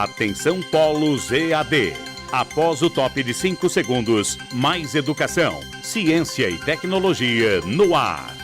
Atenção Polos EAD. Após o top de 5 segundos, mais educação, ciência e tecnologia no ar.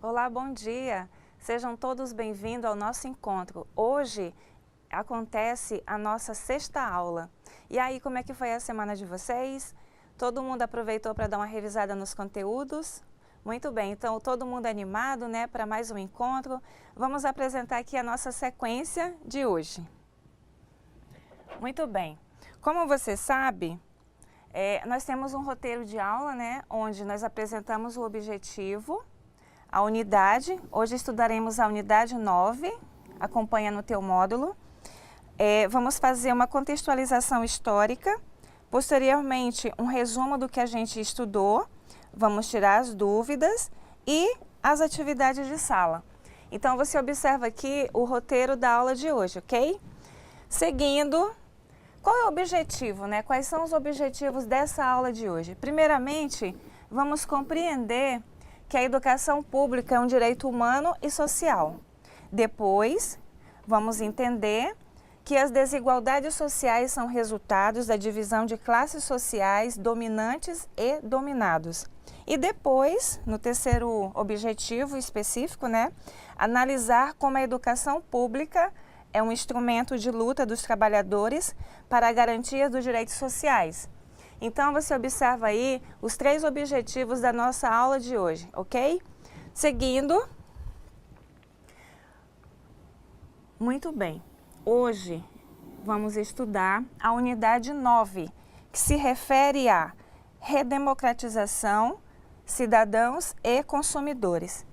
Olá, bom dia! Sejam todos bem-vindos ao nosso encontro. Hoje acontece a nossa 6ª aula. E aí, como é que foi a semana de vocês? Todo mundo aproveitou para dar uma revisada nos conteúdos? Muito bem, então todo mundo animado, né, para mais um encontro. Vamos apresentar aqui a nossa sequência de hoje. Muito bem, como você sabe, nós temos um roteiro de aula, né, onde nós apresentamos o objetivo, a unidade. Hoje estudaremos a unidade 9, acompanha no teu módulo. Vamos fazer uma contextualização histórica, posteriormente um resumo do que a gente estudou, vamos tirar as dúvidas e as atividades de sala. Então você observa aqui o roteiro da aula de hoje, ok? Seguindo, qual é o objetivo, né? Quais são os objetivos dessa aula de hoje? Primeiramente, vamos compreender que a educação pública é um direito humano e social. Depois, vamos entender que as desigualdades sociais são resultados da divisão de classes sociais dominantes e dominados. E depois, no terceiro objetivo específico, né, analisar como a educação pública é um instrumento de luta dos trabalhadores para a garantia dos direitos sociais. Então, você observa aí os 3 objetivos da nossa aula de hoje, ok? Seguindo. Muito bem. Hoje vamos estudar a unidade 9, que se refere à redemocratização, cidadãos e consumidores.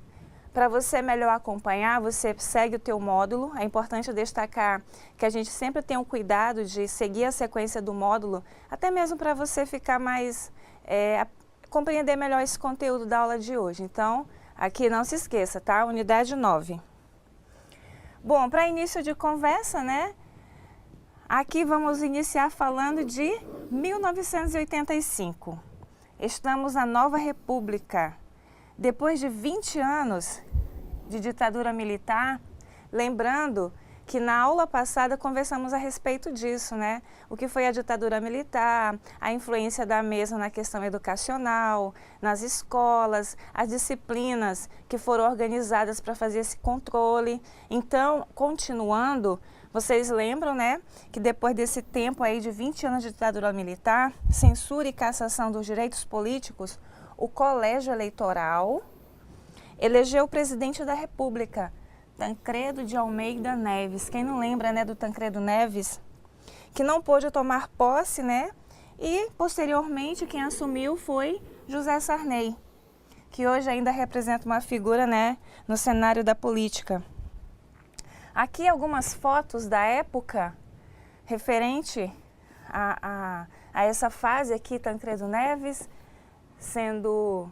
Para você melhor acompanhar, você segue o teu módulo. É importante destacar que a gente sempre tem um cuidado de seguir a sequência do módulo, até mesmo para você ficar mais, compreender melhor esse conteúdo da aula de hoje. Então, aqui não se esqueça, tá? Unidade 9. Bom, para início de conversa, né? Aqui vamos iniciar falando de 1985. Estamos na Nova República. Depois de 20 anos de ditadura militar, lembrando que na aula passada conversamos a respeito disso, né? O que foi a ditadura militar, a influência da mesma na questão educacional, nas escolas, as disciplinas que foram organizadas para fazer esse controle. Então, continuando, vocês lembram, né, que depois desse tempo aí de 20 anos de ditadura militar, censura e cassação dos direitos políticos, o Colégio Eleitoral elegeu o presidente da República, Tancredo de Almeida Neves. Quem não lembra, né, do Tancredo Neves? Que não pôde tomar posse, né? E, posteriormente, quem assumiu foi José Sarney, que hoje ainda representa uma figura, né, no cenário da política. Aqui algumas fotos da época referente a essa fase aqui, Tancredo Neves, sendo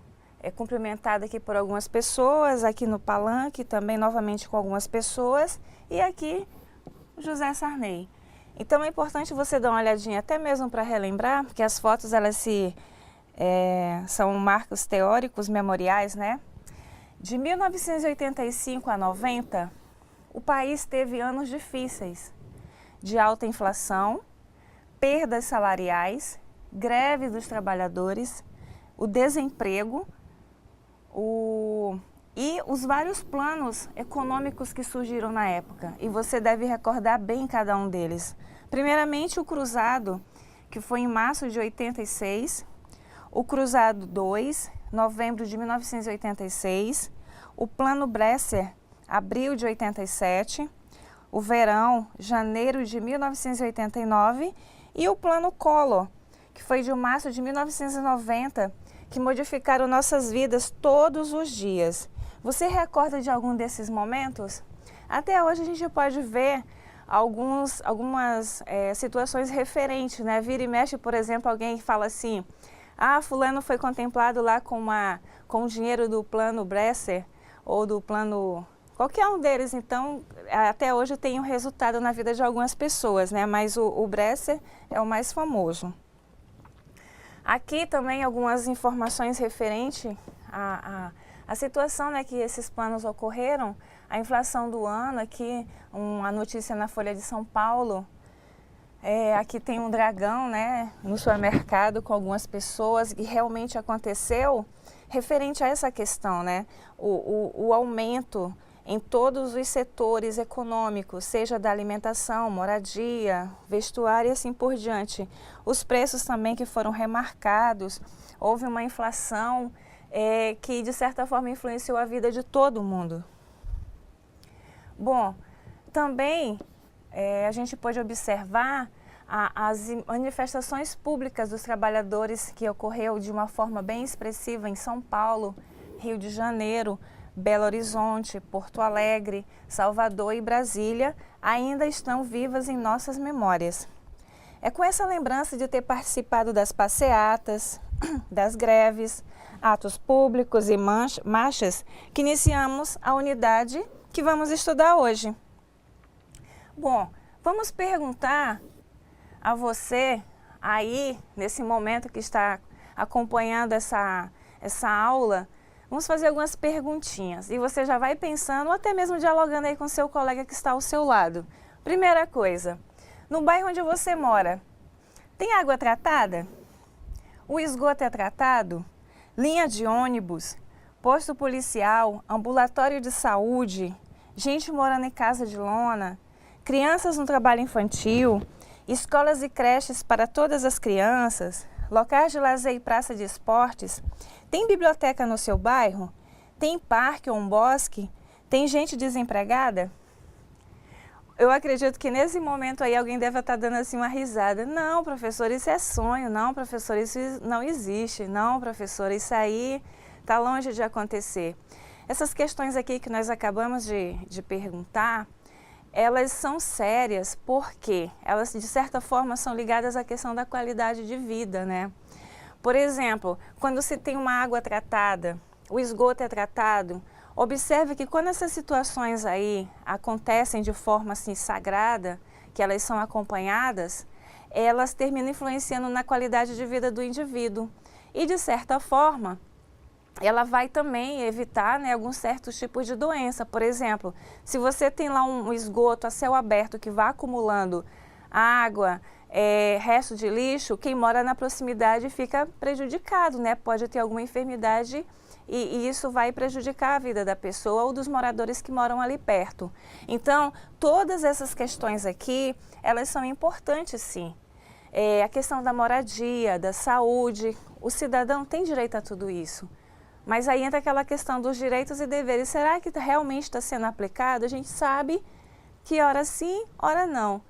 cumprimentada aqui por algumas pessoas, aqui no palanque também novamente com algumas pessoas, e aqui José Sarney. Então é importante você dar uma olhadinha até mesmo para relembrar, porque as fotos elas são marcos teóricos, memoriais, né? De 1985 a 90, o país teve anos difíceis, de alta inflação, perdas salariais, greve dos trabalhadores, o desemprego e os vários planos econômicos que surgiram na época. E você deve recordar bem cada um deles. Primeiramente, o Cruzado, que foi em março de 86, o Cruzado 2, novembro de 1986, o Plano Bresser, abril de 87, o Verão, janeiro de 1989, e o Plano Collor, que foi de março de 1990, que modificaram nossas vidas todos os dias. Você recorda de algum desses momentos? Até hoje a gente pode ver algumas situações referentes, né? Vira e mexe, por exemplo, alguém fala assim, ah, fulano foi contemplado lá com o dinheiro do plano Bresser ou do plano... Qualquer um deles, então, até hoje tem um resultado na vida de algumas pessoas, né? Mas o Bresser é o mais famoso. Aqui também algumas informações referentes à situação, né, que esses planos ocorreram. A inflação do ano, aqui uma notícia na Folha de São Paulo. Aqui tem um dragão, né, no supermercado com algumas pessoas e realmente aconteceu referente a essa questão, né? O aumento em todos os setores econômicos, seja da alimentação, moradia, vestuário e assim por diante. Os preços também que foram remarcados, houve uma inflação que de certa forma influenciou a vida de todo mundo. Bom, também a gente pode observar as manifestações públicas dos trabalhadores que ocorreu de uma forma bem expressiva em São Paulo, Rio de Janeiro, Belo Horizonte, Porto Alegre, Salvador e Brasília ainda estão vivas em nossas memórias. É com essa lembrança de ter participado das passeatas, das greves, atos públicos e marchas que iniciamos a unidade que vamos estudar hoje. Bom, vamos perguntar a você aí, nesse momento que está acompanhando essa aula, vamos fazer algumas perguntinhas e você já vai pensando ou até mesmo dialogando aí com seu colega que está ao seu lado. Primeira coisa, no bairro onde você mora, tem água tratada? O esgoto é tratado? Linha de ônibus, posto policial, ambulatório de saúde, gente morando em casa de lona, crianças no trabalho infantil, escolas e creches para todas as crianças, locais de lazer e praça de esportes. Tem biblioteca no seu bairro? Tem parque ou um bosque? Tem gente desempregada? Eu acredito que nesse momento aí alguém deve estar dando assim uma risada. Não, professor, isso é sonho. Não, professor, isso não existe. Não, professor, isso aí está longe de acontecer. Essas questões aqui que nós acabamos de perguntar, elas são sérias porque elas, de certa forma, são ligadas à questão da qualidade de vida, né? Por exemplo, quando se tem uma água tratada, o esgoto é tratado, observe que quando essas situações aí acontecem de forma assim sagrada, que elas são acompanhadas, elas terminam influenciando na qualidade de vida do indivíduo. E de certa forma, ela vai também evitar, né, alguns certos tipos de doença. Por exemplo, se você tem lá um esgoto a céu aberto que vai acumulando água, resto de lixo, quem mora na proximidade fica prejudicado, né? Pode ter alguma enfermidade e isso vai prejudicar a vida da pessoa ou dos moradores que moram ali perto. Então, todas essas questões aqui, elas são importantes sim. A questão da moradia, da saúde, o cidadão tem direito a tudo isso. Mas aí entra aquela questão dos direitos e deveres. Será que realmente está sendo aplicado? A gente sabe que ora sim, ora não.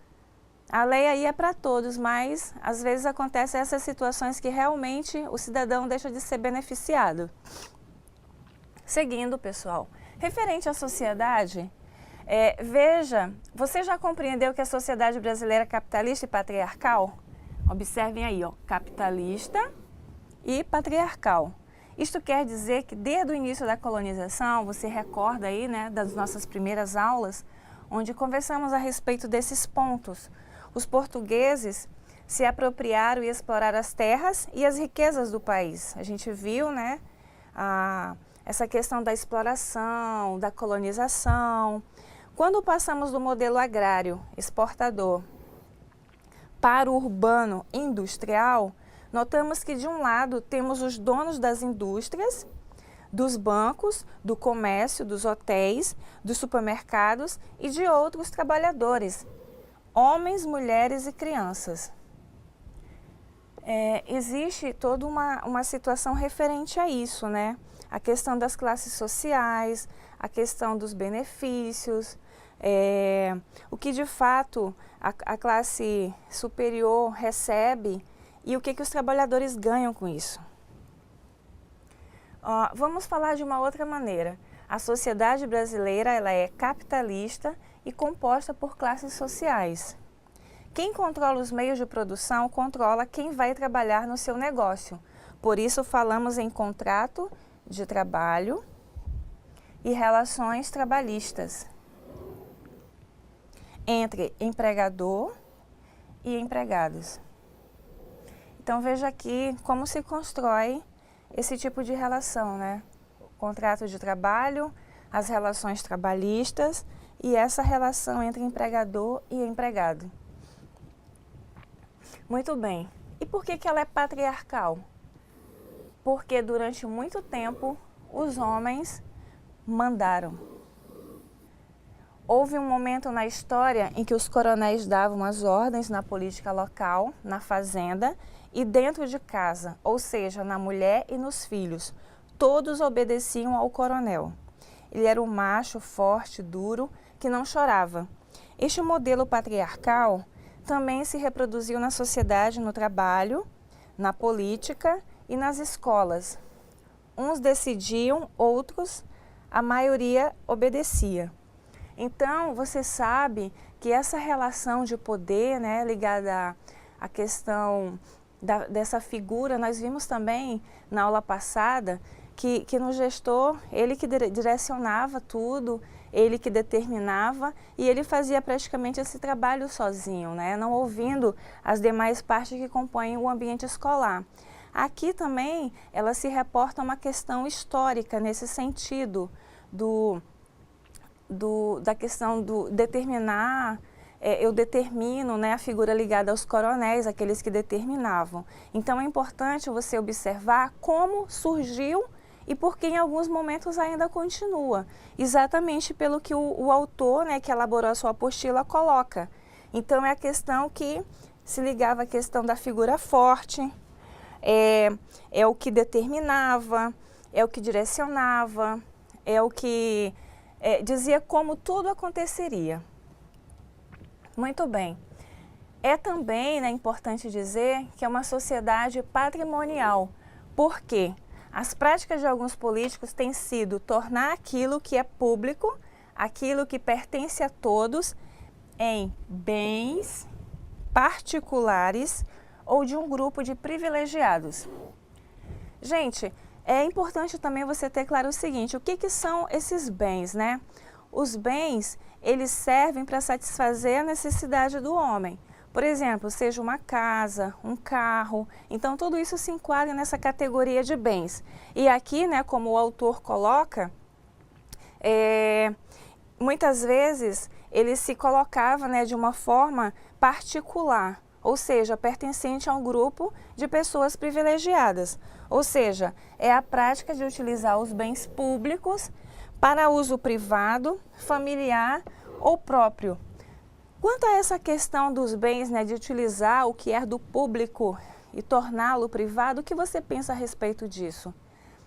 A lei aí é para todos, mas às vezes acontecem essas situações que realmente o cidadão deixa de ser beneficiado. Seguindo, pessoal, referente à sociedade, veja, você já compreendeu que a sociedade brasileira é capitalista e patriarcal? Observem aí, ó, capitalista e patriarcal. Isto quer dizer que desde o início da colonização, você recorda aí, né, das nossas primeiras aulas, onde conversamos a respeito desses pontos. Os portugueses se apropriaram e exploraram as terras e as riquezas do país. A gente viu, né, essa questão da exploração, da colonização. Quando passamos do modelo agrário exportador para o urbano industrial, notamos que de um lado temos os donos das indústrias, dos bancos, do comércio, dos hotéis, dos supermercados e de outros trabalhadores, homens, mulheres e crianças. Existe toda uma situação referente a isso, né? A questão das classes sociais, a questão dos benefícios, o que de fato a classe superior recebe e o que os trabalhadores ganham com isso. Vamos falar de uma outra maneira. A sociedade brasileira ela é capitalista e composta por classes sociais. Quem controla os meios de produção controla quem vai trabalhar no seu negócio. Por isso falamos em contrato de trabalho e relações trabalhistas entre empregador e empregados. Então veja aqui como se constrói esse tipo de relação, né? O contrato de trabalho, as relações trabalhistas e essa relação entre empregador e empregado. Muito bem. E por que ela é patriarcal? Porque durante muito tempo os homens mandaram. Houve um momento na história em que os coronéis davam as ordens na política local, na fazenda e dentro de casa, ou seja, na mulher e nos filhos. Todos obedeciam ao coronel. Ele era um macho forte, duro, que não chorava. Este modelo patriarcal também se reproduziu na sociedade, no trabalho, na política e nas escolas. Uns decidiam, outros, a maioria obedecia. Então, você sabe que essa relação de poder, né, ligada à questão dessa figura, nós vimos também na aula passada que no gestor, ele que direcionava tudo, ele que determinava e ele fazia praticamente esse trabalho sozinho, né, não ouvindo as demais partes que compõem o ambiente escolar. Aqui também ela se reporta a uma questão histórica nesse sentido da questão do determinar, eu determino, né, a figura ligada aos coronéis, aqueles que determinavam. Então é importante você observar como surgiu e porque em alguns momentos ainda continua, exatamente pelo que o autor, né, que elaborou a sua apostila, coloca. Então é a questão que se ligava à questão da figura forte, é o que determinava, é o que direcionava, é o que dizia como tudo aconteceria. Muito bem. É também, né, importante dizer que é uma sociedade patrimonial. Por quê? As práticas de alguns políticos têm sido tornar aquilo que é público, aquilo que pertence a todos, em bens particulares ou de um grupo de privilegiados. Gente, é importante também você ter claro o seguinte, o que são esses bens, né? Os bens, eles servem para satisfazer a necessidade do homem. Por exemplo, seja uma casa, um carro, então tudo isso se enquadra nessa categoria de bens. E aqui, né, como o autor coloca, muitas vezes ele se colocava, né, de uma forma particular, ou seja, pertencente a um grupo de pessoas privilegiadas. Ou seja, é a prática de utilizar os bens públicos para uso privado, familiar ou próprio. Quanto a essa questão dos bens, né, de utilizar o que é do público e torná-lo privado, o que você pensa a respeito disso?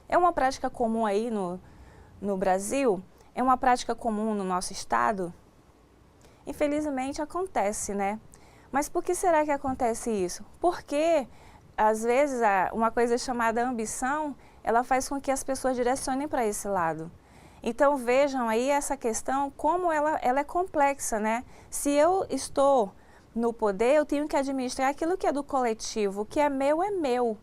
É uma prática comum aí no Brasil? É uma prática comum no nosso estado? Infelizmente acontece, né? Mas por que será que acontece isso? Porque, às vezes, uma coisa chamada ambição, ela faz com que as pessoas direcionem para esse lado. Então vejam aí essa questão, como ela é complexa, né? Se eu estou no poder, eu tenho que administrar aquilo que é do coletivo, o que é meu.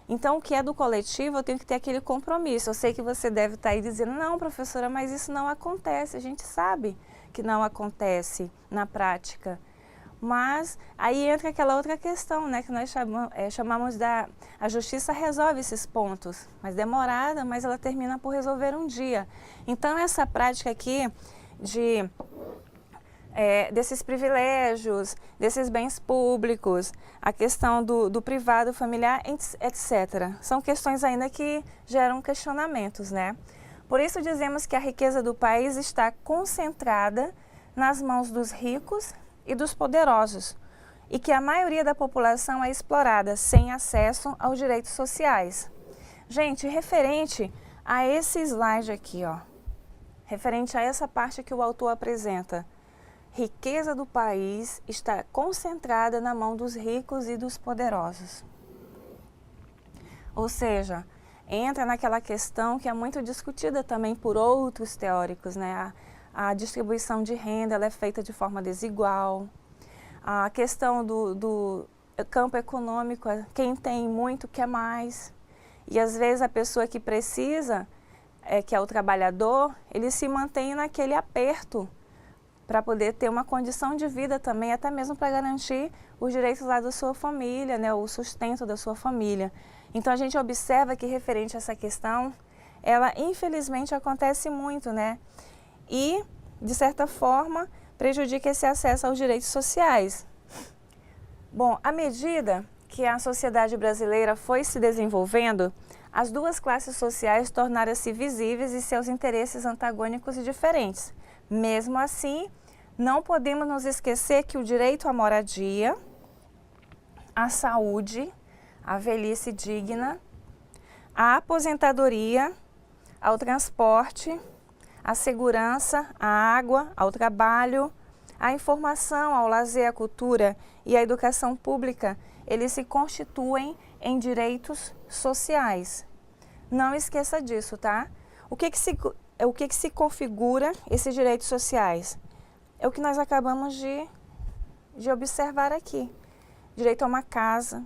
Então o que é do coletivo, eu tenho que ter aquele compromisso. Eu sei que você deve estar aí dizendo, não, professora, mas isso não acontece. A gente sabe que não acontece na prática. Mas aí entra aquela outra questão, né, que nós chamamos a justiça resolve esses pontos, mas demorada, mas ela termina por resolver um dia. Então essa prática aqui desses privilégios, desses bens públicos, a questão do privado, familiar, etc. São questões ainda que geram questionamentos, né? Por isso dizemos que a riqueza do país está concentrada nas mãos dos ricos e dos poderosos, e que a maioria da população é explorada sem acesso aos direitos sociais. Gente, referente a esse slide aqui, ó, referente a essa parte que o autor apresenta, riqueza do país está concentrada na mão dos ricos e dos poderosos. Ou seja, entra naquela questão que é muito discutida também por outros teóricos, né? a distribuição de renda ela é feita de forma desigual. A questão do campo econômico, quem tem muito quer mais. E às vezes a pessoa que precisa, que é o trabalhador, ele se mantém naquele aperto para poder ter uma condição de vida também, até mesmo para garantir os direitos lá da sua família, né, o sustento da sua família. Então a gente observa que referente a essa questão, ela infelizmente acontece muito, né? E, de certa forma, prejudica esse acesso aos direitos sociais. Bom, à medida que a sociedade brasileira foi se desenvolvendo, as duas classes sociais tornaram-se visíveis e seus interesses antagônicos e diferentes. Mesmo assim, não podemos nos esquecer que o direito à moradia, à saúde, à velhice digna, à aposentadoria, ao transporte, à segurança, à água, ao trabalho, à informação, ao lazer, à cultura e à educação pública, eles se constituem em direitos sociais. Não esqueça disso, tá? O que se configura esses direitos sociais? É o que nós acabamos de observar aqui. Direito a uma casa,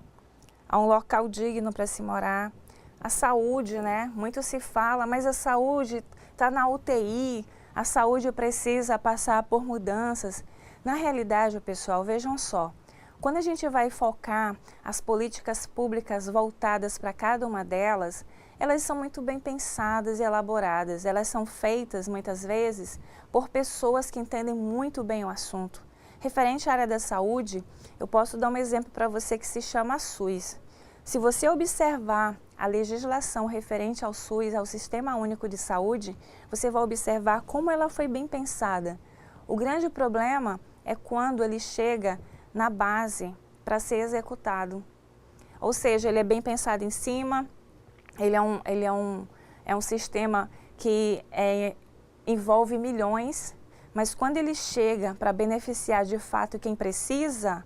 a um local digno para se morar, a saúde, né? Muito se fala, mas a saúde está na UTI, a saúde precisa passar por mudanças. Na realidade, pessoal, vejam só, quando a gente vai focar as políticas públicas voltadas para cada uma delas, elas são muito bem pensadas e elaboradas. Elas são feitas, muitas vezes, por pessoas que entendem muito bem o assunto. Referente à área da saúde, eu posso dar um exemplo para você que se chama SUS. Se você observar a legislação referente ao SUS, ao Sistema Único de Saúde, você vai observar como ela foi bem pensada. O grande problema é quando ele chega na base para ser executado. Ou seja, ele é bem pensado em cima, ele é um sistema que envolve milhões, mas quando ele chega para beneficiar de fato quem precisa,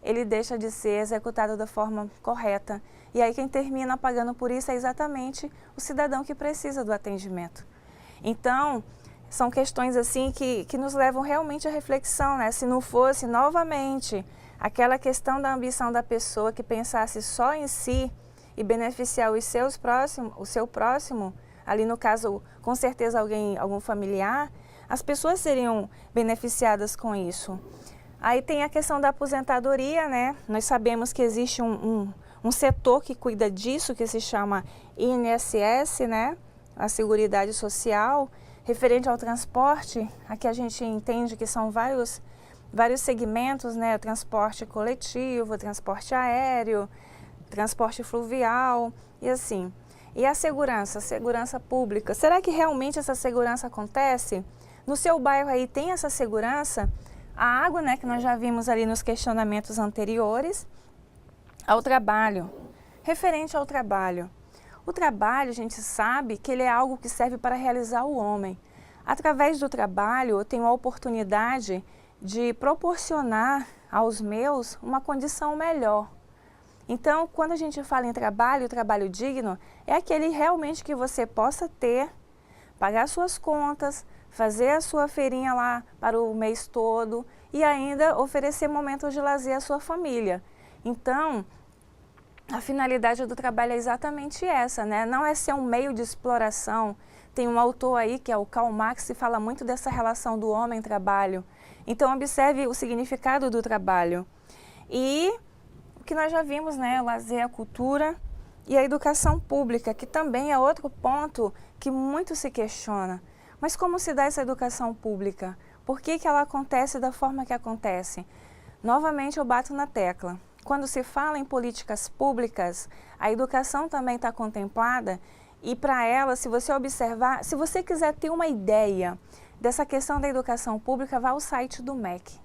ele deixa de ser executado da forma correta. E aí quem termina pagando por isso é exatamente o cidadão que precisa do atendimento. Então, são questões assim que nos levam realmente à reflexão, né? Se não fosse novamente aquela questão da ambição da pessoa que pensasse só em si e beneficiar o seu próximo, ali no caso, com certeza algum familiar, as pessoas seriam beneficiadas com isso. Aí tem a questão da aposentadoria, né? Nós sabemos que existe um setor que cuida disso, que se chama INSS, né? A Seguridade Social. Referente ao transporte, aqui a gente entende que são vários segmentos, né? O transporte coletivo, o transporte aéreo, transporte fluvial e assim. E a segurança pública. Será que realmente essa segurança acontece? No seu bairro aí tem essa segurança? A água, né, que nós já vimos ali nos questionamentos anteriores, ao trabalho. Referente ao trabalho. O trabalho, a gente sabe que ele é algo que serve para realizar o homem. Através do trabalho, eu tenho a oportunidade de proporcionar aos meus uma condição melhor. Então, quando a gente fala em trabalho, o trabalho digno, é aquele realmente que você possa ter, pagar suas contas, fazer a sua feirinha lá para o mês todo e ainda oferecer momentos de lazer à sua família. Então, a finalidade do trabalho é exatamente essa, né? Não é ser um meio de exploração. Tem um autor aí, que é o Karl Marx, que fala muito dessa relação do homem-trabalho. Então, observe o significado do trabalho. E o que nós já vimos, né? O lazer, a cultura e a educação pública, que também é outro ponto que muito se questiona. Mas como se dá essa educação pública? Por que ela acontece da forma que acontece? Novamente, eu bato na tecla. Quando se fala em políticas públicas, a educação também está contemplada e para ela, se você observar, se você quiser ter uma ideia dessa questão da educação pública, vá ao site do MEC.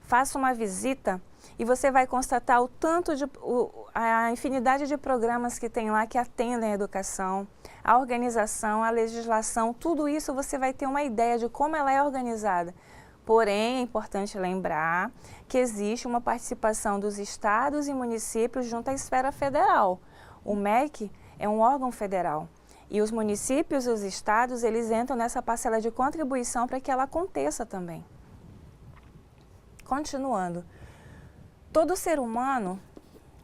Faça uma visita e você vai constatar a infinidade de programas que tem lá que atendem a educação, a organização, a legislação, tudo isso você vai ter uma ideia de como ela é organizada. Porém, é importante lembrar que existe uma participação dos estados e municípios junto à esfera federal. O MEC é um órgão federal. E os municípios e os estados, eles entram nessa parcela de contribuição para que ela aconteça também. Continuando, todo ser humano,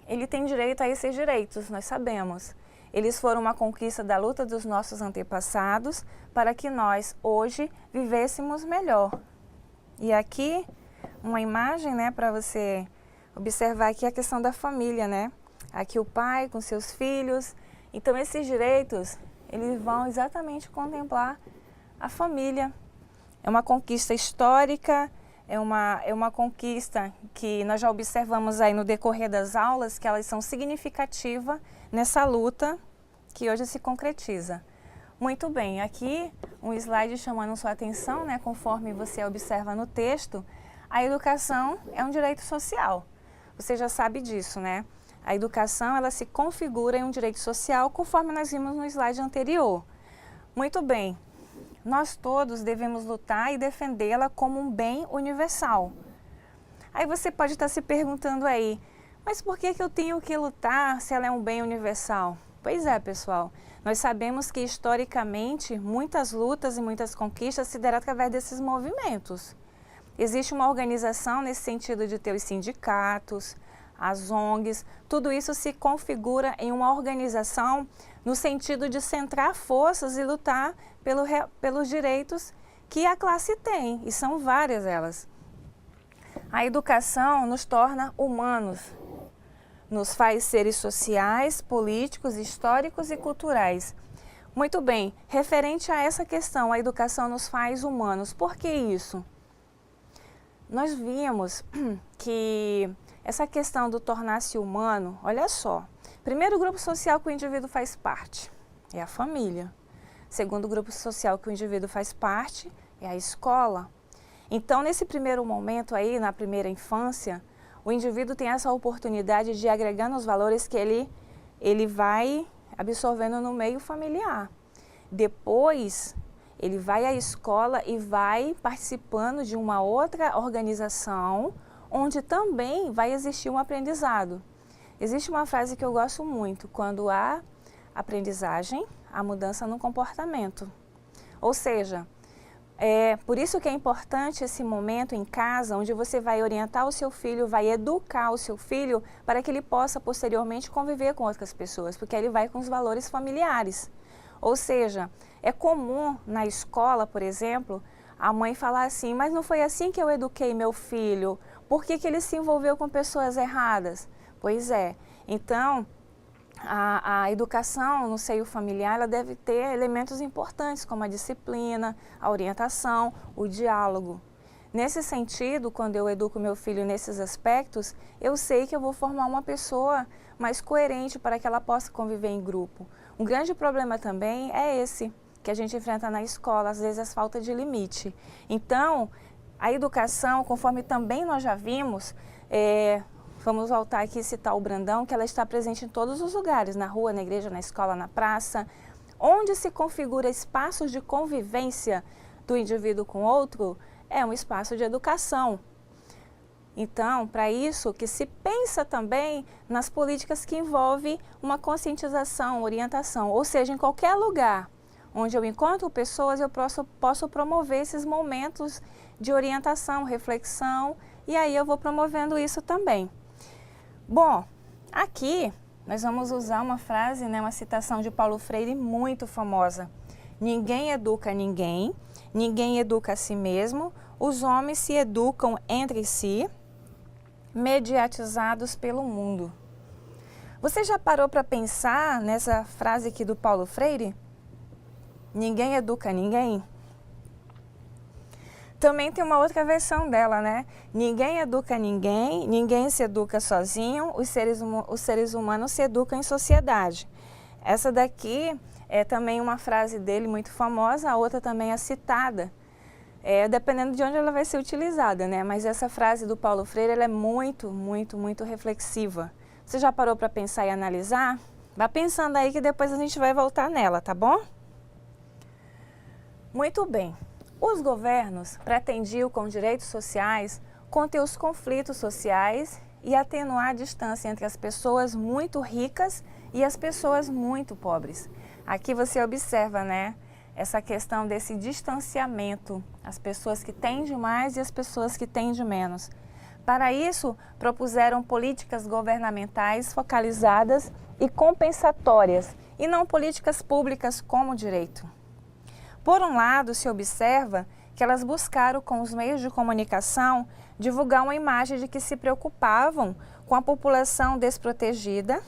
ele tem direito a esses direitos, nós sabemos. Eles foram uma conquista da luta dos nossos antepassados para que nós, hoje, vivêssemos melhor. E aqui, uma imagem, né, para você observar aqui a questão da família, né? Aqui o pai com seus filhos. Então, esses direitos, eles vão exatamente contemplar a família. É uma conquista histórica, é uma conquista que nós já observamos aí no decorrer das aulas, que elas são significativas nessa luta que hoje se concretiza. Muito bem, aqui um slide chamando sua atenção, né, conforme você observa no texto, a educação é um direito social. Você já sabe disso, né? A educação, ela se configura em um direito social, conforme nós vimos no slide anterior. Muito bem, nós todos devemos lutar e defendê-la como um bem universal. Aí você pode estar se perguntando aí, mas por que eu tenho que lutar se ela é um bem universal? Pois é, pessoal, nós sabemos que historicamente muitas lutas e muitas conquistas se deram através desses movimentos. Existe uma organização nesse sentido de ter os sindicatos, as ONGs, tudo isso se configura em uma organização no sentido de centrar forças e lutar pelos direitos que a classe tem, e são várias elas. A educação nos torna humanos, nos faz seres sociais, políticos, históricos e culturais. Muito bem, referente a essa questão, a educação nos faz humanos. Por que isso? Nós vimos que essa questão do tornar-se humano, olha só, primeiro grupo social que o indivíduo faz parte é a família. Segundo grupo social que o indivíduo faz parte é a escola. Então, nesse primeiro momento aí, na primeira infância, o indivíduo tem essa oportunidade de agregar nos valores que ele vai absorvendo no meio familiar. Depois, ele vai à escola e vai participando de uma outra organização, onde também vai existir um aprendizado. Existe uma frase que eu gosto muito, quando há aprendizagem, há mudança no comportamento. Ou seja, por isso que é importante esse momento em casa, onde você vai orientar o seu filho, vai educar o seu filho, para que ele possa posteriormente conviver com outras pessoas, porque ele vai com os valores familiares. Ou seja, é comum na escola, por exemplo, a mãe falar assim, mas não foi assim que eu eduquei meu filho, por que ele se envolveu com pessoas erradas? Pois é, então a educação no seio familiar, ela deve ter elementos importantes, como a disciplina, a orientação, o diálogo. Nesse sentido, quando eu educo meu filho nesses aspectos, eu sei que eu vou formar uma pessoa mais coerente para que ela possa conviver em grupo. Um grande problema também é esse, que a gente enfrenta na escola, às vezes a falta de limite. Então, a educação, conforme também nós já vimos, vamos voltar aqui e citar o Brandão, que ela está presente em todos os lugares, na rua, na igreja, na escola, na praça, onde se configura espaços de convivência do indivíduo com o outro, é um espaço de educação. Então, para isso que se pensa também nas políticas que envolvem uma conscientização, orientação, ou seja, em qualquer lugar onde eu encontro pessoas, eu posso promover esses momentos de orientação, reflexão, e aí eu vou promovendo isso também. Bom, aqui nós vamos usar uma frase, né, uma citação de Paulo Freire muito famosa. Ninguém educa ninguém, ninguém educa a si mesmo, os homens se educam entre si, mediatizados pelo mundo. Você já parou para pensar nessa frase aqui do Paulo Freire? Ninguém educa ninguém? Também tem uma outra versão dela, né? Ninguém educa ninguém, ninguém se educa sozinho, os seres humanos se educam em sociedade. Essa daqui é também uma frase dele muito famosa, a outra também é citada, dependendo de onde ela vai ser utilizada, né? Mas essa frase do Paulo Freire, ela é muito, muito, muito reflexiva. Você já parou para pensar e analisar? Vá pensando aí que depois a gente vai voltar nela, tá bom? Muito bem. Os governos pretendiam, com direitos sociais, conter os conflitos sociais e atenuar a distância entre as pessoas muito ricas e as pessoas muito pobres. Aqui você observa, né, essa questão desse distanciamento, as pessoas que têm de mais e as pessoas que têm de menos. Para isso, propuseram políticas governamentais focalizadas e compensatórias, e não políticas públicas como direito. Por um lado, se observa que elas buscaram, com os meios de comunicação, divulgar uma imagem de que se preocupavam com a população desprotegida,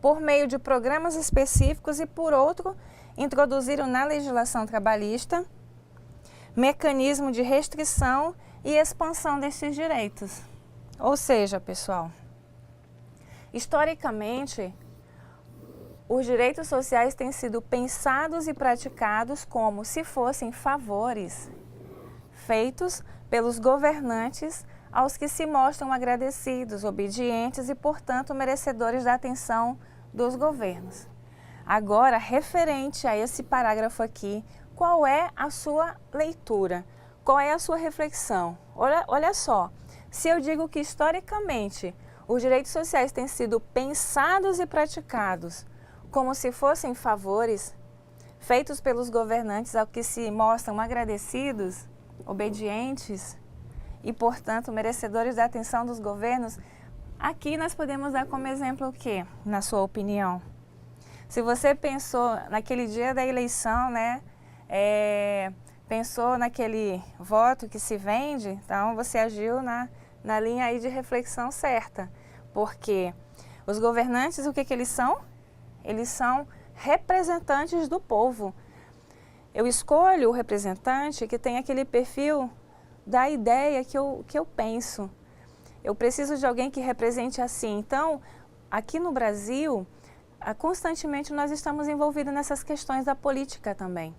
por meio de programas específicos e, por outro, introduziram na legislação trabalhista mecanismo de restrição e expansão desses direitos. Ou seja, pessoal, historicamente, os direitos sociais têm sido pensados e praticados como se fossem favores feitos pelos governantes aos que se mostram agradecidos, obedientes e, portanto, merecedores da atenção dos governos. Agora, referente a esse parágrafo aqui, qual é a sua leitura? Qual é a sua reflexão? Olha só, se eu digo que historicamente os direitos sociais têm sido pensados e praticados como se fossem favores feitos pelos governantes ao que se mostram agradecidos, obedientes e, portanto, merecedores da atenção dos governos, aqui nós podemos dar como exemplo o quê, na sua opinião? Se você pensou naquele dia da eleição, né, pensou naquele voto que se vende, então você agiu na linha aí de reflexão certa, porque os governantes, o que eles são? Eles são representantes do povo. Eu escolho o representante que tem aquele perfil da ideia que eu penso. Eu preciso de alguém que represente assim. Então, aqui no Brasil, constantemente nós estamos envolvidos nessas questões da política também.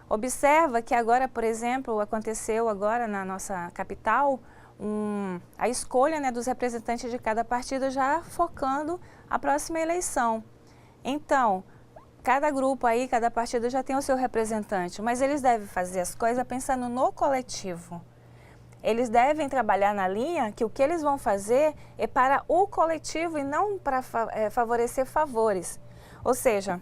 Observa que agora, por exemplo, aconteceu agora na nossa capital a escolha, né, dos representantes de cada partido já focando a próxima eleição. Então, cada grupo aí, cada partido já tem o seu representante, mas eles devem fazer as coisas pensando no coletivo. Eles devem trabalhar na linha que o que eles vão fazer é para o coletivo e não para favorecer favores. Ou seja,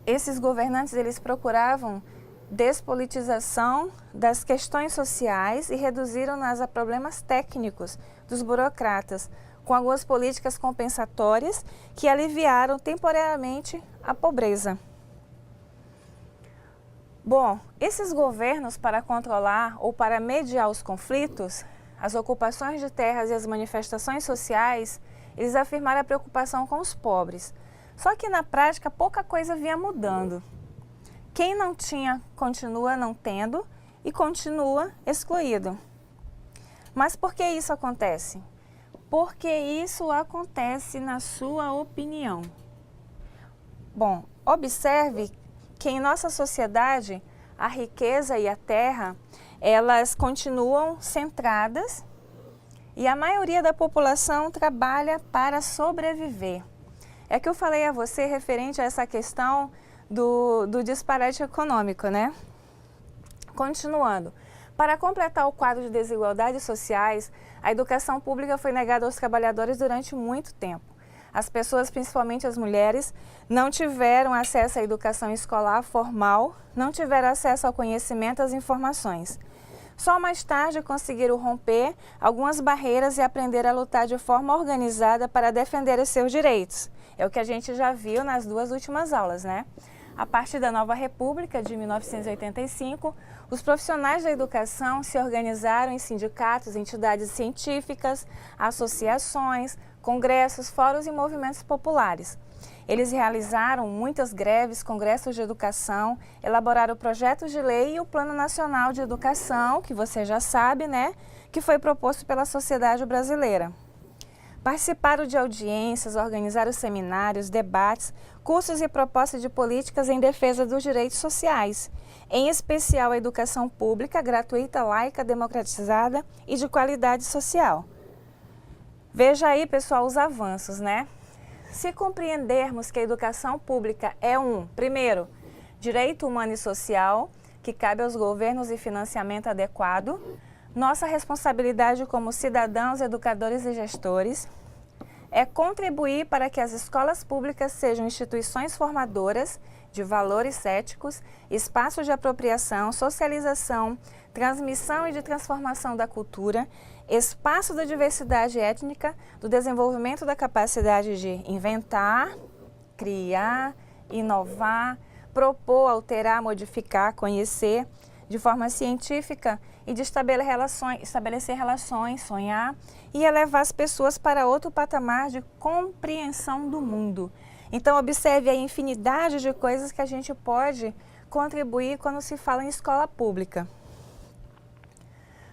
esses governantes, eles procuravam despolitização das questões sociais e reduziram-nas a problemas técnicos dos burocratas, com algumas políticas compensatórias que aliviaram temporariamente a pobreza. Bom, esses governos, para controlar ou para mediar os conflitos, as ocupações de terras e as manifestações sociais, eles afirmaram a preocupação com os pobres. Só que na prática pouca coisa vinha mudando. Quem não tinha continua não tendo e continua excluído. Mas por que isso acontece? Porque isso acontece na sua opinião. Bom, observe que em nossa sociedade a riqueza e a terra, elas continuam centradas e a maioria da população trabalha para sobreviver. É que eu falei a você referente a essa questão do disparate econômico, né? Continuando. Para completar o quadro de desigualdades sociais, a educação pública foi negada aos trabalhadores durante muito tempo. As pessoas, principalmente as mulheres, não tiveram acesso à educação escolar formal, não tiveram acesso ao conhecimento e às informações. Só mais tarde conseguiram romper algumas barreiras e aprender a lutar de forma organizada para defender os seus direitos. É o que a gente já viu nas duas últimas aulas, né? A partir da Nova República, de 1985, os profissionais da educação se organizaram em sindicatos, entidades científicas, associações, congressos, fóruns e movimentos populares. Eles realizaram muitas greves, congressos de educação, elaboraram projetos de lei e o Plano Nacional de Educação, que você já sabe, né, que foi proposto pela sociedade brasileira. Participaram de audiências, organizaram seminários, debates, cursos e propostas de políticas em defesa dos direitos sociais, em especial a educação pública, gratuita, laica, democratizada e de qualidade social. Veja aí, pessoal, os avanços, né? Se compreendermos que a educação pública é primeiro, direito humano e social, que cabe aos governos e financiamento adequado, nossa responsabilidade como cidadãos, educadores e gestores, é contribuir para que as escolas públicas sejam instituições formadoras de valores éticos, espaços de apropriação, socialização, transmissão e de transformação da cultura, espaço da diversidade étnica, do desenvolvimento da capacidade de inventar, criar, inovar, propor, alterar, modificar, conhecer de forma científica e de estabelecer relações, sonhar e elevar as pessoas para outro patamar de compreensão do mundo. Então, observe a infinidade de coisas que a gente pode contribuir quando se fala em escola pública.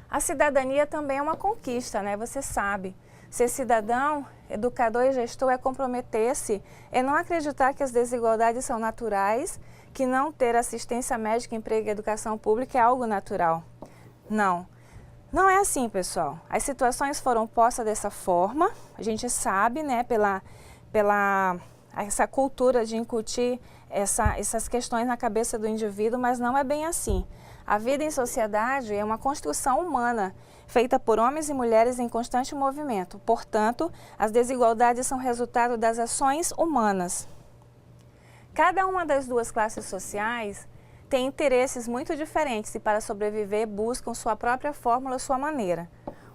A cidadania também é uma conquista, né? Você sabe. Ser cidadão, educador e gestor é comprometer-se, é não acreditar que as desigualdades são naturais, que não ter assistência médica, emprego e educação pública é algo natural. Não. Não é assim, pessoal. As situações foram postas dessa forma, a gente sabe, né, pela essa cultura de incutir essas questões na cabeça do indivíduo, mas não é bem assim. A vida em sociedade é uma construção humana, feita por homens e mulheres em constante movimento. Portanto, as desigualdades são resultado das ações humanas. Cada uma das duas classes sociais tem interesses muito diferentes e, para sobreviver, buscam sua própria fórmula, sua maneira.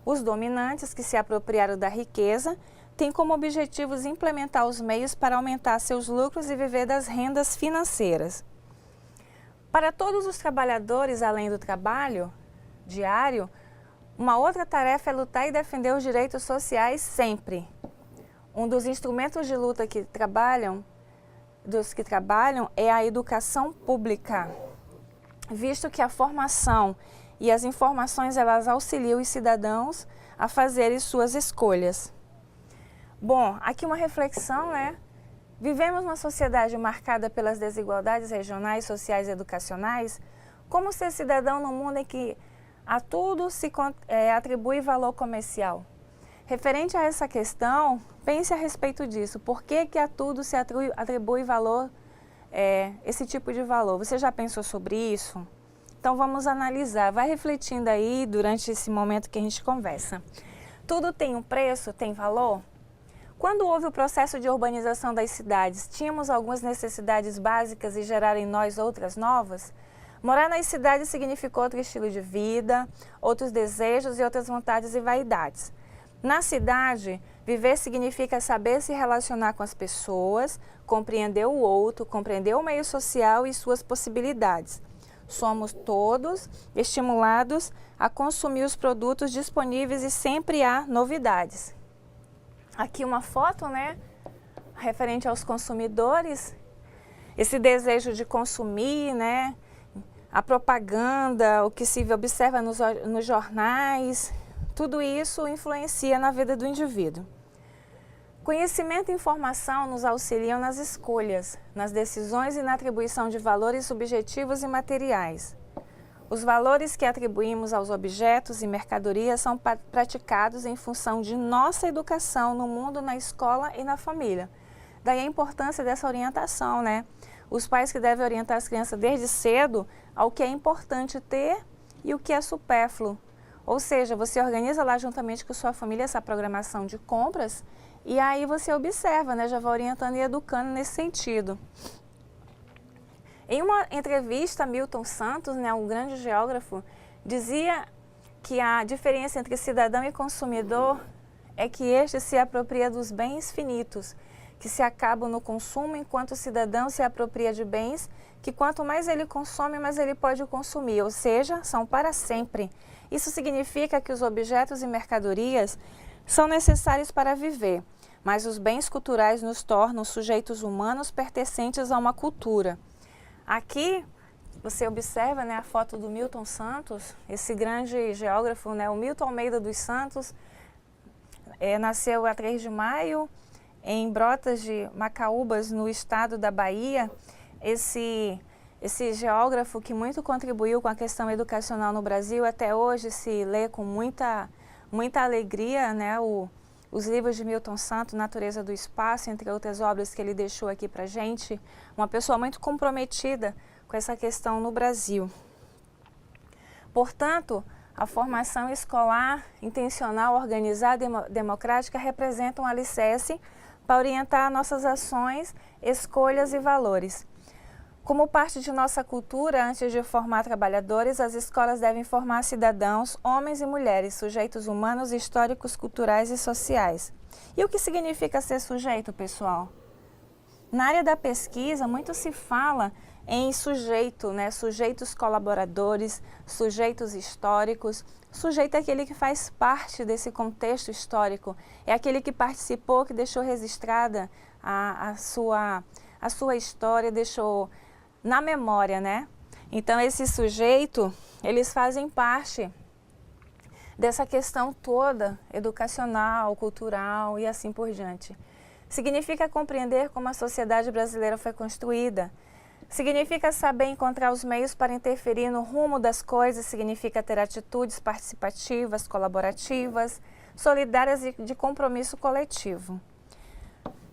Os dominantes, que se apropriaram da riqueza, têm como objetivos implementar os meios para aumentar seus lucros e viver das rendas financeiras. Para todos os trabalhadores, além do trabalho diário, uma outra tarefa é lutar e defender os direitos sociais sempre. Um dos instrumentos de luta que trabalham é a educação pública, visto que a formação e as informações elas auxiliam os cidadãos a fazerem suas escolhas. Bom, aqui uma reflexão, né? Vivemos numa sociedade marcada pelas desigualdades regionais, sociais e educacionais. Como ser cidadão num mundo em que a tudo se atribui valor comercial? Referente a essa questão, pense a respeito disso. Por que a tudo se atribui valor, esse tipo de valor? Você já pensou sobre isso? Então vamos analisar. Vai refletindo aí durante esse momento que a gente conversa. Tudo tem um preço, tem valor? Quando houve o processo de urbanização das cidades, tínhamos algumas necessidades básicas e geraram em nós outras novas? Morar nas cidades significou outro estilo de vida, outros desejos e outras vontades e vaidades. Na cidade, viver significa saber se relacionar com as pessoas, compreender o outro, compreender o meio social e suas possibilidades. Somos todos estimulados a consumir os produtos disponíveis e sempre há novidades. Aqui uma foto, né, referente aos consumidores, esse desejo de consumir, né, a propaganda, o que se observa nos jornais, tudo isso influencia na vida do indivíduo. Conhecimento e informação nos auxiliam nas escolhas, nas decisões e na atribuição de valores subjetivos e materiais. Os valores que atribuímos aos objetos e mercadorias são praticados em função de nossa educação no mundo, na escola e na família. Daí a importância dessa orientação, né? Os pais que devem orientar as crianças desde cedo ao que é importante ter e o que é supérfluo. Ou seja, você organiza lá juntamente com sua família essa programação de compras e aí você observa, né? Já vai orientando e educando nesse sentido. Em uma entrevista, Milton Santos, né, um grande geógrafo, dizia que a diferença entre cidadão e consumidor é que este se apropria dos bens finitos, que se acabam no consumo, enquanto o cidadão se apropria de bens que quanto mais ele consome, mais ele pode consumir, ou seja, são para sempre. Isso significa que os objetos e mercadorias são necessários para viver, mas os bens culturais nos tornam sujeitos humanos pertencentes a uma cultura. Aqui você observa, né, a foto do Milton Santos, esse grande geógrafo, né, o Milton Almeida dos Santos, nasceu a 3 de maio em Brotas de Macaúbas, no estado da Bahia. Esse geógrafo que muito contribuiu com a questão educacional no Brasil, até hoje se lê com muita alegria, né, os livros de Milton Santos, Natureza do Espaço, entre outras obras que ele deixou aqui para a gente. Uma pessoa muito comprometida com essa questão no Brasil. Portanto, a formação escolar, intencional, organizada e democrática representa um alicerce para orientar nossas ações, escolhas e valores. Como parte de nossa cultura, antes de formar trabalhadores, as escolas devem formar cidadãos, homens e mulheres, sujeitos humanos, históricos, culturais e sociais. E o que significa ser sujeito, pessoal? Na área da pesquisa, muito se fala em sujeito, né? Sujeitos colaboradores, sujeitos históricos. Sujeito é aquele que faz parte desse contexto histórico, é aquele que participou, que deixou registrada a sua história, deixou na memória, né? Então, esse sujeito, eles fazem parte dessa questão toda, educacional, cultural e assim por diante. Significa compreender como a sociedade brasileira foi construída. Significa saber encontrar os meios para interferir no rumo das coisas, significa ter atitudes participativas, colaborativas, solidárias e de compromisso coletivo.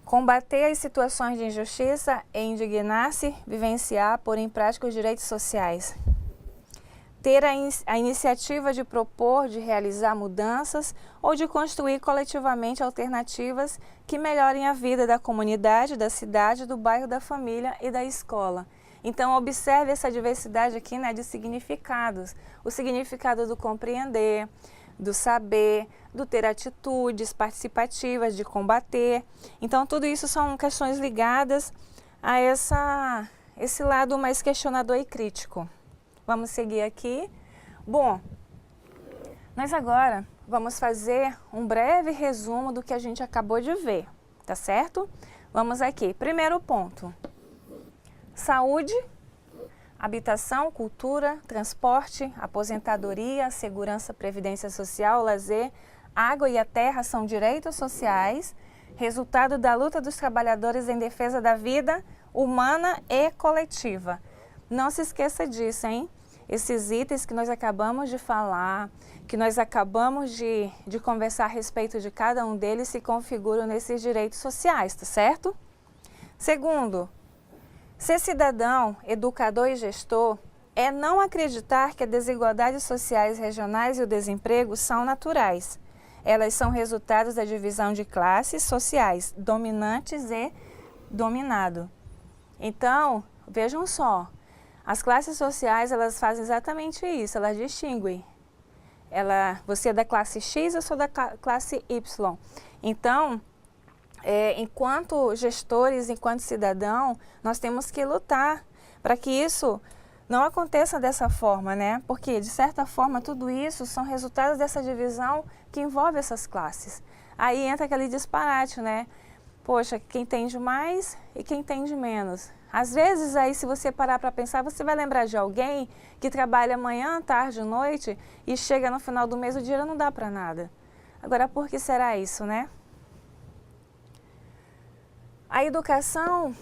Combater as situações de injustiça e indignar-se, vivenciar, pôr em prática os direitos sociais. Ter a iniciativa de propor, de realizar mudanças ou de construir coletivamente alternativas que melhorem a vida da comunidade, da cidade, do bairro, da família e da escola. Então, observe essa diversidade aqui, né, de significados. O significado do compreender, do saber, do ter atitudes participativas, de combater. Então, tudo isso são questões ligadas a esse lado mais questionador e crítico. Vamos seguir aqui. Bom, nós agora vamos fazer um breve resumo do que a gente acabou de ver, tá certo? Vamos aqui. Primeiro ponto: saúde, habitação, cultura, transporte, aposentadoria, segurança, previdência social, lazer, água e a terra são direitos sociais, resultado da luta dos trabalhadores em defesa da vida humana e coletiva. Não se esqueça disso, hein? Esses itens que nós acabamos de falar, que nós acabamos de conversar a respeito de cada um deles, se configuram nesses direitos sociais, tá certo? Segundo, ser cidadão, educador e gestor é não acreditar que as desigualdades sociais regionais e o desemprego são naturais. Elas são resultados da divisão de classes sociais, dominantes e dominado. Então, vejam só, as classes sociais, elas fazem exatamente isso, elas distinguem. Você é da classe X, eu sou da classe Y. Então, enquanto gestores, enquanto cidadão, nós temos que lutar para que isso não aconteça dessa forma, né? Porque, de certa forma, tudo isso são resultados dessa divisão que envolve essas classes. Aí entra aquele disparate, né? Poxa, quem entende mais e quem entende menos. Às vezes, aí, se você parar para pensar, você vai lembrar de alguém que trabalha manhã, tarde, noite e chega no final do mês, o dinheiro não dá para nada. Agora, por que será isso, né? A educação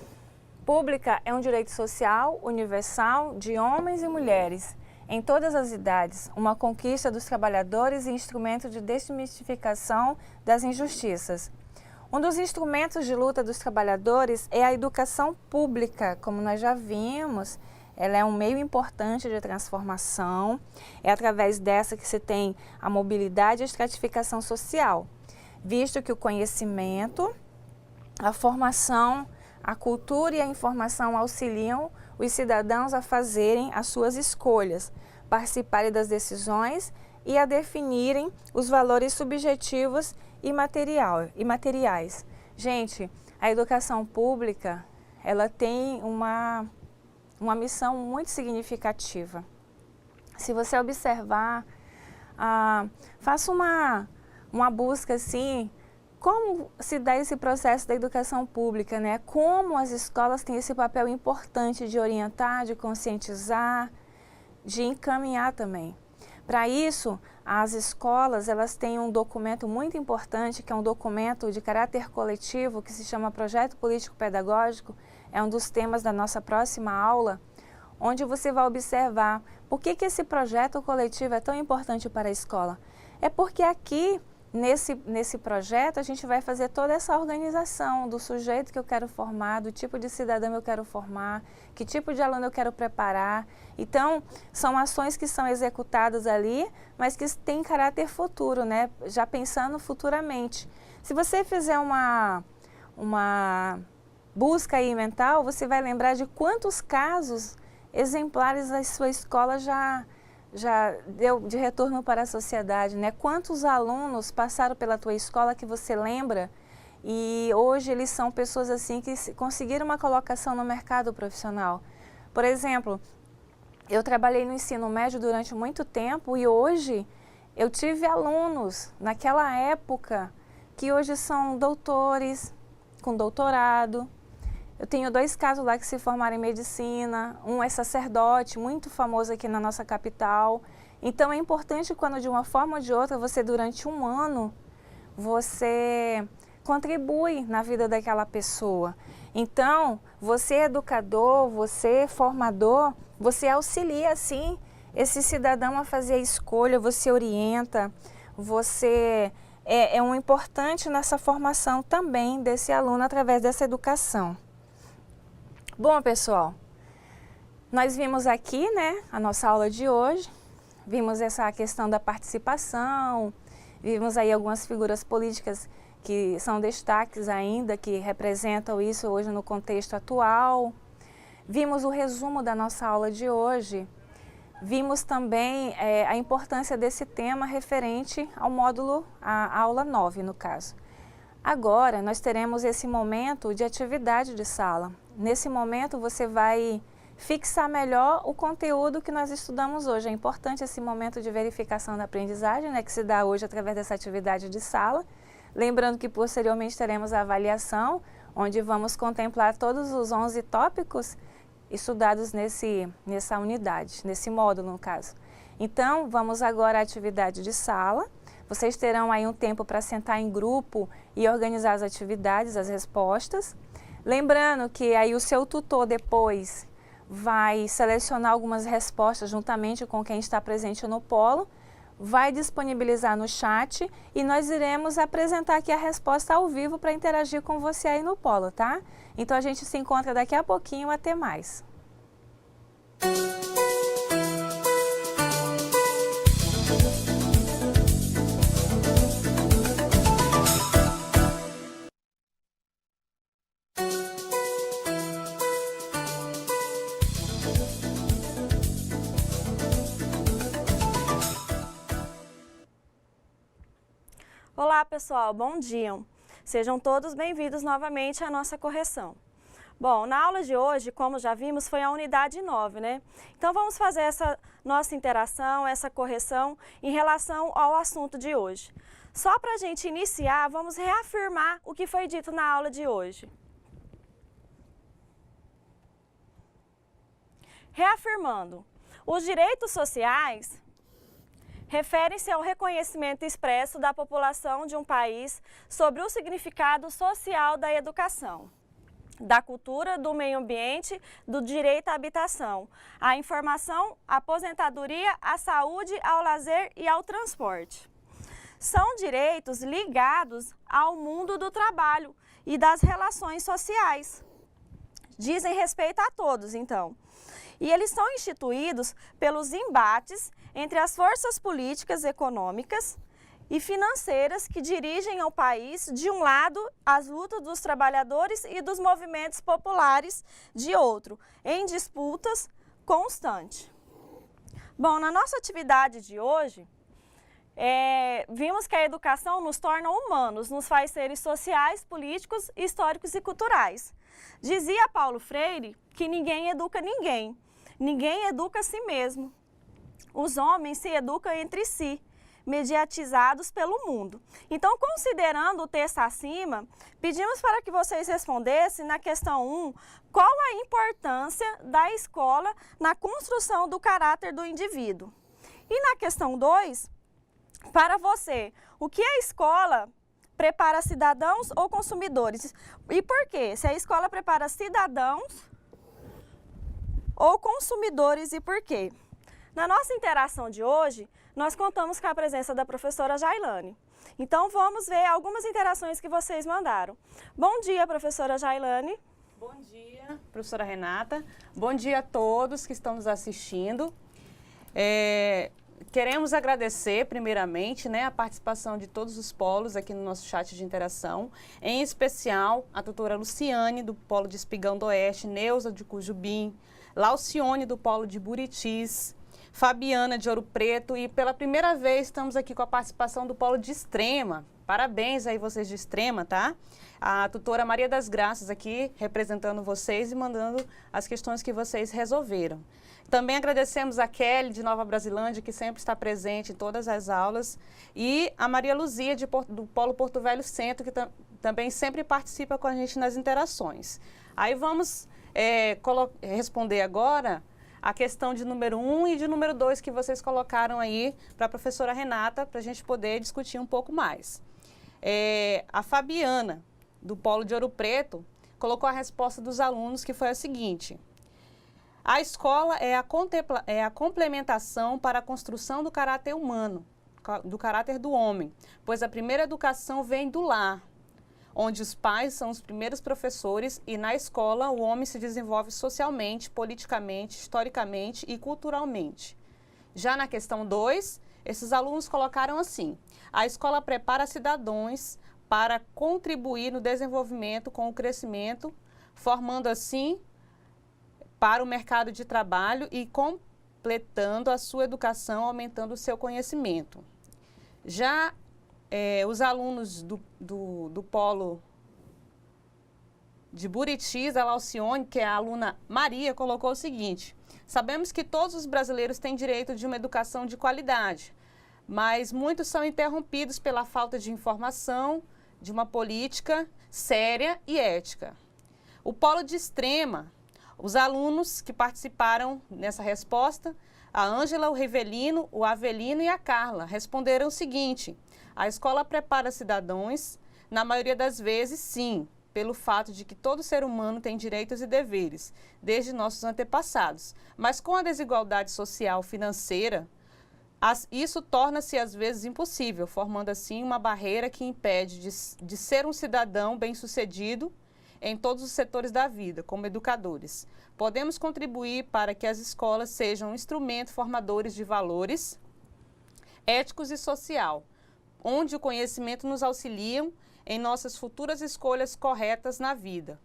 pública é um direito social, universal, de homens e mulheres, em todas as idades, uma conquista dos trabalhadores e instrumento de desmistificação das injustiças. Um dos instrumentos de luta dos trabalhadores é a educação pública, como nós já vimos. Ela é um meio importante de transformação, é através dessa que se tem a mobilidade e a estratificação social, visto que o conhecimento, a formação, a cultura e a informação auxiliam os cidadãos a fazerem as suas escolhas, participarem das decisões e a definirem os valores subjetivos e materiais. Gente, a educação pública, ela tem uma missão muito significativa. Se você observar, faça uma busca assim, como se dá esse processo da educação pública, né? Como as escolas têm esse papel importante de orientar, de conscientizar, de encaminhar também. Para isso, as escolas, elas têm um documento muito importante, que é um documento de caráter coletivo, que se chama Projeto Político Pedagógico, é um dos temas da nossa próxima aula, onde você vai observar por que esse projeto coletivo é tão importante para a escola. É porque aqui nesse projeto, a gente vai fazer toda essa organização do sujeito que eu quero formar, do tipo de cidadão eu quero formar, que tipo de aluno eu quero preparar. Então, são ações que são executadas ali, mas que têm caráter futuro, né? Já pensando futuramente. Se você fizer uma busca aí mental, você vai lembrar de quantos casos exemplares a sua escola já deu de retorno para a sociedade, né? Quantos alunos passaram pela tua escola que você lembra e hoje eles são pessoas assim que conseguiram uma colocação no mercado profissional. Por exemplo, eu trabalhei no ensino médio durante muito tempo e hoje eu tive alunos naquela época que hoje são doutores, com doutorado. Eu tenho 2 casos lá que se formaram em medicina, um é sacerdote, muito famoso aqui na nossa capital. Então é importante quando de uma forma ou de outra, você durante um ano, você contribui na vida daquela pessoa. Então, você é educador, você é formador, você auxilia sim esse cidadão a fazer a escolha, você orienta, você é um importante nessa formação também desse aluno através dessa educação. Bom, pessoal, nós vimos aqui, né, a nossa aula de hoje, vimos essa questão da participação, vimos aí algumas figuras políticas que são destaques ainda, que representam isso hoje no contexto atual. Vimos o resumo da nossa aula de hoje, vimos também a importância desse tema referente ao módulo, a aula 9 no caso. Agora, nós teremos esse momento de atividade de sala. Nesse momento, você vai fixar melhor o conteúdo que nós estudamos hoje. É importante esse momento de verificação da aprendizagem, né, que se dá hoje através dessa atividade de sala. Lembrando que posteriormente teremos a avaliação, onde vamos contemplar todos os 11 tópicos estudados nessa unidade, nesse módulo no caso. Então, vamos agora à atividade de sala. Vocês terão aí um tempo para sentar em grupo e organizar as atividades, as respostas. Lembrando que aí o seu tutor depois vai selecionar algumas respostas juntamente com quem está presente no polo, vai disponibilizar no chat e nós iremos apresentar aqui a resposta ao vivo para interagir com você aí no polo, tá? Então a gente se encontra daqui a pouquinho, até mais. Olá pessoal, bom dia! Sejam todos bem-vindos novamente à nossa correção. Bom, na aula de hoje, como já vimos, foi a unidade 9, né? Então vamos fazer essa nossa interação, essa correção em relação ao assunto de hoje. Só para a gente iniciar, vamos reafirmar o que foi dito na aula de hoje. Reafirmando, os direitos sociais referem-se ao reconhecimento expresso da população de um país sobre o significado social da educação, da cultura, do meio ambiente, do direito à habitação, à informação, à aposentadoria, à saúde, ao lazer e ao transporte. São direitos ligados ao mundo do trabalho e das relações sociais. Dizem respeito a todos, então. E eles são instituídos pelos embates entre as forças políticas, econômicas e financeiras que dirigem ao país, de um lado, as lutas dos trabalhadores e dos movimentos populares, de outro, em disputas constantes. Bom, na nossa atividade de hoje, vimos que a educação nos torna humanos, nos faz seres sociais, políticos, históricos e culturais. Dizia Paulo Freire que ninguém educa ninguém, ninguém educa a si mesmo. Os homens se educam entre si, mediatizados pelo mundo. Então, considerando o texto acima, pedimos para que vocês respondessem na questão 1, qual a importância da escola na construção do caráter do indivíduo. E na questão 2, para você, o que a escola prepara cidadãos ou consumidores? E por quê? Se a escola prepara cidadãos ou consumidores e por quê? Na nossa interação de hoje, nós contamos com a presença da professora Jailane. Então, vamos ver algumas interações que vocês mandaram. Bom dia, professora Jailane. Bom dia, professora Renata. Bom dia a todos que estão nos assistindo. Queremos agradecer, primeiramente, a participação de todos os polos aqui no nosso chat de interação, em especial a doutora Luciane, do Polo de Espigão do Oeste, Neuza, de Cujubim, Laucione, do Polo de Buritis, Fabiana, de Ouro Preto, e pela primeira vez estamos aqui com a participação do Polo de Extrema. Parabéns aí vocês de Extrema, tá? A tutora Maria das Graças aqui, representando vocês e mandando as questões que vocês resolveram. Também agradecemos a Kelly, de Nova Brasilândia, que sempre está presente em todas as aulas, e a Maria Luzia, do Polo Porto Velho Centro, que também sempre participa com a gente nas interações. Aí vamos responder agora a questão de número 1 e de número 2 que vocês colocaram aí para a professora Renata, para a gente poder discutir um pouco mais. A Fabiana, do Polo de Ouro Preto, colocou a resposta dos alunos, que foi a seguinte: a escola é a complementação para a construção do caráter humano, do caráter do homem, pois a primeira educação vem do lar, onde os pais são os primeiros professores, e na escola o homem se desenvolve socialmente, politicamente, historicamente e culturalmente. Já na questão 2, esses alunos colocaram assim: a escola prepara cidadãos para contribuir no desenvolvimento com o crescimento, formando assim para o mercado de trabalho e completando a sua educação, aumentando o seu conhecimento. Já os alunos do Polo de Buritis, a Laucione, que é a aluna Maria, colocou o seguinte: sabemos que todos os brasileiros têm direito de uma educação de qualidade, mas muitos são interrompidos pela falta de informação, de uma política séria e ética. O Polo de Extrema, os alunos que participaram nessa resposta, a Ângela, o Rivelino, o Avelino e a Carla, responderam o seguinte: a escola prepara cidadãos, na maioria das vezes, sim, pelo fato de que todo ser humano tem direitos e deveres, desde nossos antepassados. Mas com a desigualdade social financeira, isso torna-se às vezes impossível, formando assim uma barreira que impede de ser um cidadão bem-sucedido em todos os setores da vida, como educadores. Podemos contribuir para que as escolas sejam instrumentos formadores de valores éticos e social, onde o conhecimento nos auxilia em nossas futuras escolhas corretas na vida.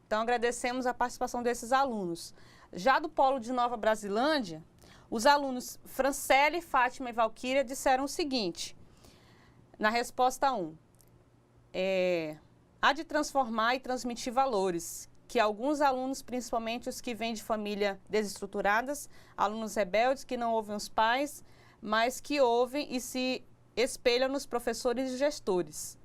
Então, agradecemos a participação desses alunos. Já do Polo de Nova Brasilândia, os alunos Francele, Fátima e Valquíria disseram o seguinte, na resposta 1, há de transformar e transmitir valores, que alguns alunos, principalmente os que vêm de família desestruturadas, alunos rebeldes que não ouvem os pais, mas que ouvem e se espelham nos professores e gestores.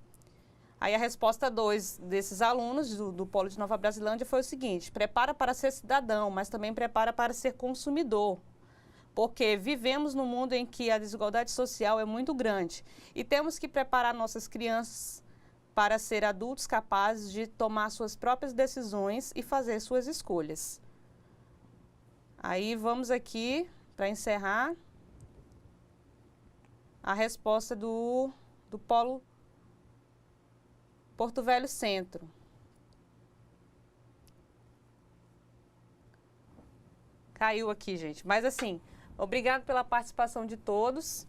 Aí a resposta 2 desses alunos do Polo de Nova Brasilândia foi o seguinte: prepara para ser cidadão, mas também prepara para ser consumidor. Porque vivemos num mundo em que a desigualdade social é muito grande e temos que preparar nossas crianças para ser adultos capazes de tomar suas próprias decisões e fazer suas escolhas. Aí vamos aqui, para encerrar, a resposta do Polo Porto Velho Centro. Caiu aqui, gente. Mas assim, obrigado pela participação de todos,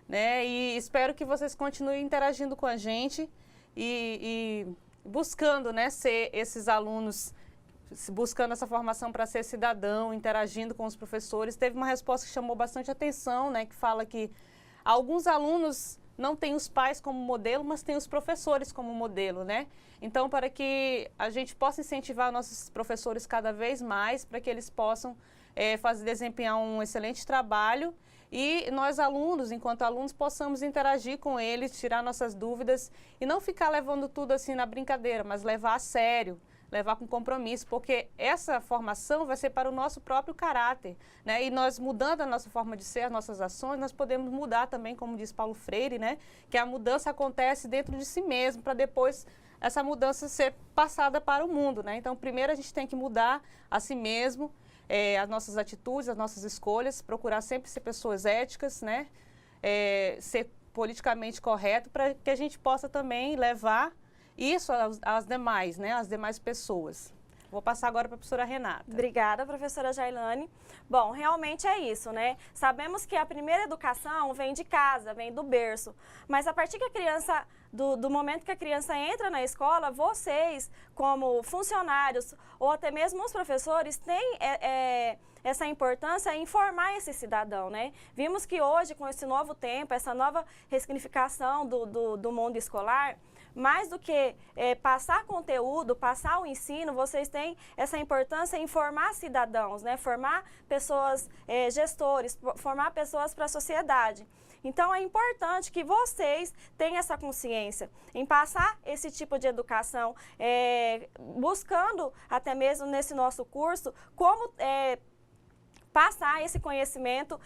e espero que vocês continuem interagindo com a gente e buscando, ser esses alunos, buscando essa formação para ser cidadão, interagindo com os professores. Teve uma resposta que chamou bastante atenção, que fala que alguns alunos não têm os pais como modelo, mas têm os professores como modelo, Então, para que a gente possa incentivar nossos professores cada vez mais, para que eles possam desempenhar um excelente trabalho e nós alunos, enquanto alunos, possamos interagir com eles, tirar nossas dúvidas e não ficar levando tudo assim na brincadeira, mas levar a sério, levar com compromisso, porque essa formação vai ser para o nosso próprio caráter, E nós, mudando a nossa forma de ser, as nossas ações, nós podemos mudar também, como diz Paulo Freire, Que a mudança acontece dentro de si mesmo, para depois essa mudança ser passada para o mundo, Então, primeiro a gente tem que mudar a si mesmo, as nossas atitudes, as nossas escolhas, procurar sempre ser pessoas éticas, ser politicamente correto para que a gente possa também levar isso às demais, né, às demais pessoas. Vou passar agora para a professora Renata. Obrigada, professora Jailane. Bom, realmente é isso, né? Sabemos que a primeira educação vem de casa, vem do berço. Mas a partir que a criança, do momento que a criança entra na escola, vocês, como funcionários ou até mesmo os professores, têm essa importância em informar esse cidadão, né? Vimos que hoje, com esse novo tempo, essa nova ressignificação do mundo escolar, mais do que passar conteúdo, passar o ensino, vocês têm essa importância em formar cidadãos, né? Formar pessoas, gestores, formar pessoas para a sociedade. Então, é importante que vocês tenham essa consciência em passar esse tipo de educação, buscando até mesmo nesse nosso curso como passar esse conhecimento,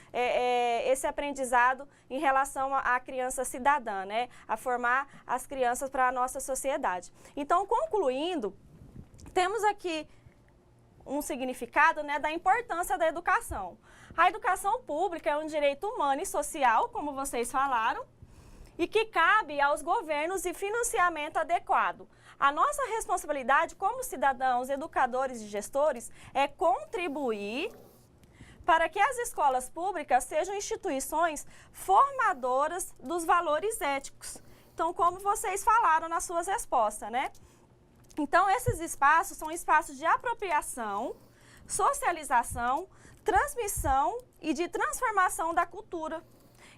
esse aprendizado em relação à criança cidadã, né? A formar as crianças para a nossa sociedade. Então, concluindo, temos aqui um significado, né, da importância da educação. A educação pública é um direito humano e social, como vocês falaram, e que cabe aos governos e financiamento adequado. A nossa responsabilidade como cidadãos, educadores e gestores é contribuir para que as escolas públicas sejam instituições formadoras dos valores éticos. Então, como vocês falaram nas suas respostas, né? Então, esses espaços são espaços de apropriação, socialização, transmissão e de transformação da cultura.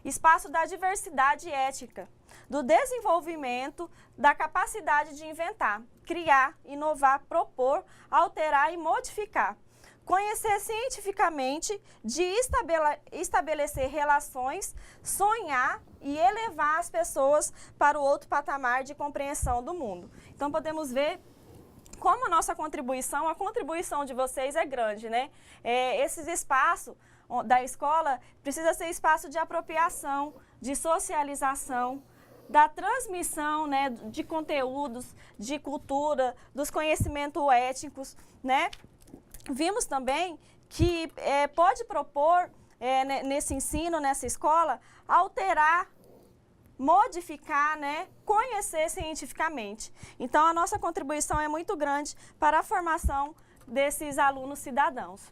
Espaço da diversidade ética, do desenvolvimento, da capacidade de inventar, criar, inovar, propor, alterar e modificar. Conhecer cientificamente, de estabelecer relações, sonhar e elevar as pessoas para o outro patamar de compreensão do mundo. Então, podemos ver como a contribuição de vocês é grande, né? Esses espaços da escola precisa ser espaço de apropriação, de socialização, da transmissão, né, de conteúdos, de cultura, dos conhecimentos étnicos, né? Vimos também que pode propor, nesse ensino, nessa escola, alterar, modificar, né, conhecer cientificamente. Então, a nossa contribuição é muito grande para a formação desses alunos cidadãos.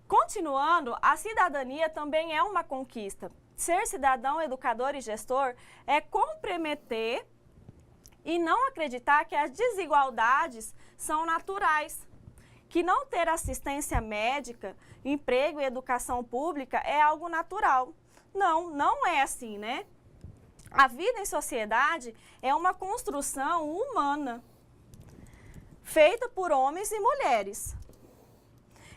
Continuando, a cidadania também é uma conquista. Ser cidadão, educador e gestor é comprometer e não acreditar que as desigualdades são naturais. Que não ter assistência médica, emprego e educação pública é algo natural. Não, não é assim, né? A vida em sociedade é uma construção humana, feita por homens e mulheres,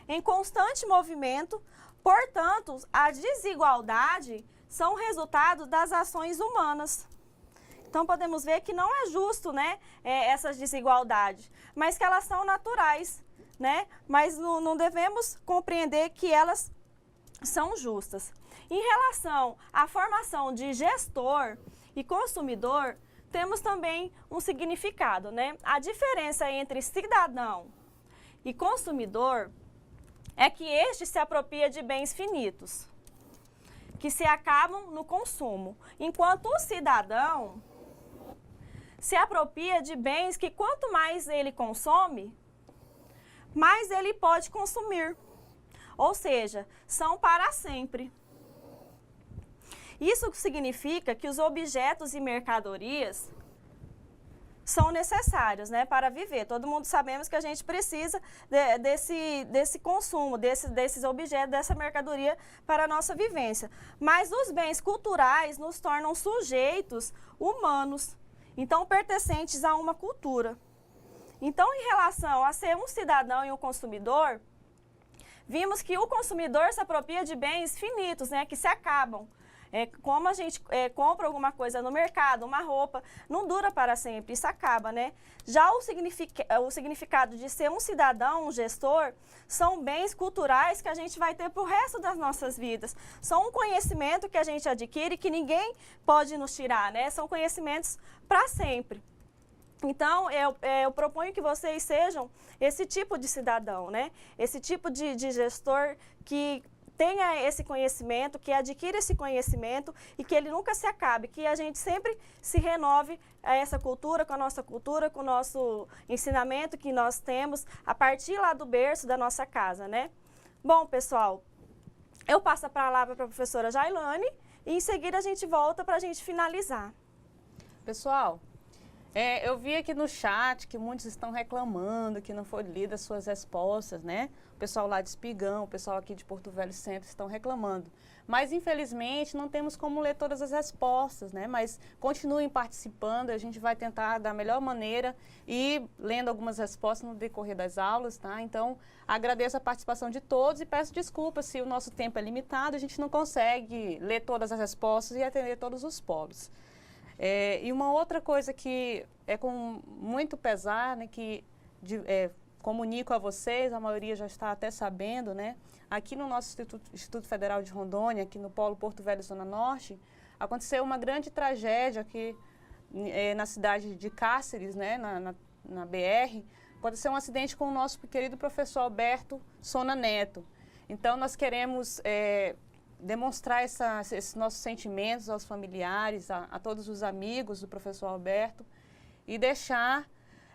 em constante movimento. Portanto, a desigualdade são resultado das ações humanas. Então, podemos ver que não é justo, né, essas desigualdades, mas que elas são naturais, né? Mas não devemos compreender que elas são justas. Em relação à formação de gestor e consumidor, temos também um significado, né? A diferença entre cidadão e consumidor é que este se apropria de bens finitos, que se acabam no consumo, enquanto o cidadão se apropria de bens que quanto mais ele consome, mais ele pode consumir. Ou seja, são para sempre. Isso significa que os objetos e mercadorias são necessários, né, para viver. Todo mundo sabemos que a gente precisa desse consumo, desses objetos, dessa mercadoria para a nossa vivência. Mas os bens culturais nos tornam sujeitos humanos, então pertencentes a uma cultura. Então, em relação a ser um cidadão e um consumidor, vimos que o consumidor se apropria de bens finitos, né, que se acabam. Como a gente compra alguma coisa no mercado, uma roupa, não dura para sempre, isso acaba, né? Já o significado de ser um cidadão, um gestor, são bens culturais que a gente vai ter para o resto das nossas vidas. São um conhecimento que a gente adquire que ninguém pode nos tirar, né? São conhecimentos para sempre. Então, eu proponho que vocês sejam esse tipo de cidadão, né? Esse tipo de gestor que tenha esse conhecimento, que adquira esse conhecimento e que ele nunca se acabe, que a gente sempre se renove a essa cultura, com o nosso ensinamento que nós temos a partir lá do berço da nossa casa, né? Bom, pessoal, eu passo a palavra para a professora Jailane e em seguida a gente volta para a gente finalizar. Pessoal, eu vi aqui no chat que muitos estão reclamando que não foram lidas suas respostas, né? O pessoal lá de Espigão, o pessoal aqui de Porto Velho Centro estão reclamando. Mas, infelizmente, não temos como ler todas as respostas, né? Mas continuem participando, a gente vai tentar da melhor maneira e lendo algumas respostas no decorrer das aulas, tá? Então, agradeço a participação de todos e peço desculpas se o nosso tempo é limitado, a gente não consegue ler todas as respostas e atender todos os polos. E uma outra coisa que é com muito pesar, né, que comunico a vocês, a maioria já está até sabendo, né, aqui no nosso Instituto Federal de Rondônia, aqui no Polo Porto Velho, Zona Norte, aconteceu uma grande tragédia aqui na cidade de Cáceres, né, na BR, aconteceu um acidente com o nosso querido professor Alberto Sona Neto. Então, nós queremos demonstrar esses nossos sentimentos aos familiares, a todos os amigos do professor Alberto e deixar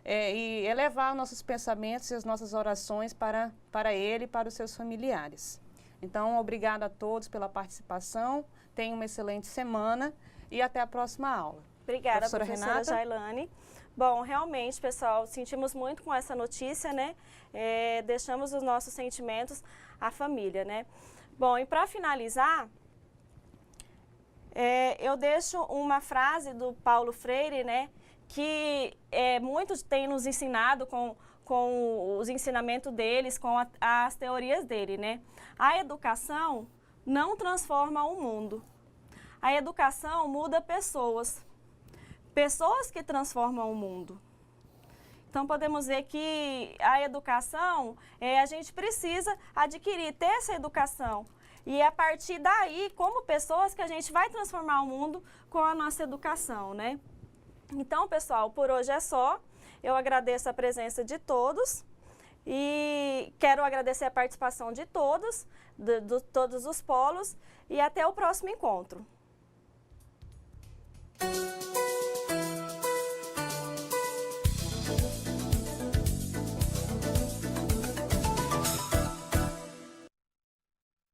e elevar nossos pensamentos e as nossas orações para ele e para os seus familiares. Então, obrigada a todos pela participação, tenham uma excelente semana e até a próxima aula. Obrigada, professora Jailane. Bom, realmente, pessoal, sentimos muito com essa notícia, né? Deixamos os nossos sentimentos à família, né? Bom, e para finalizar, eu deixo uma frase do Paulo Freire, né, que muitos têm nos ensinado com os ensinamentos deles, com as teorias dele, né? A educação não transforma o mundo. A educação muda pessoas. Pessoas que transformam o mundo. Então, podemos ver que a educação, a gente precisa adquirir, ter essa educação. E é a partir daí, como pessoas, que a gente vai transformar o mundo com a nossa educação, né? Então, pessoal, por hoje é só. Eu agradeço a presença de todos e quero agradecer a participação de todos, todos os polos, e até o próximo encontro.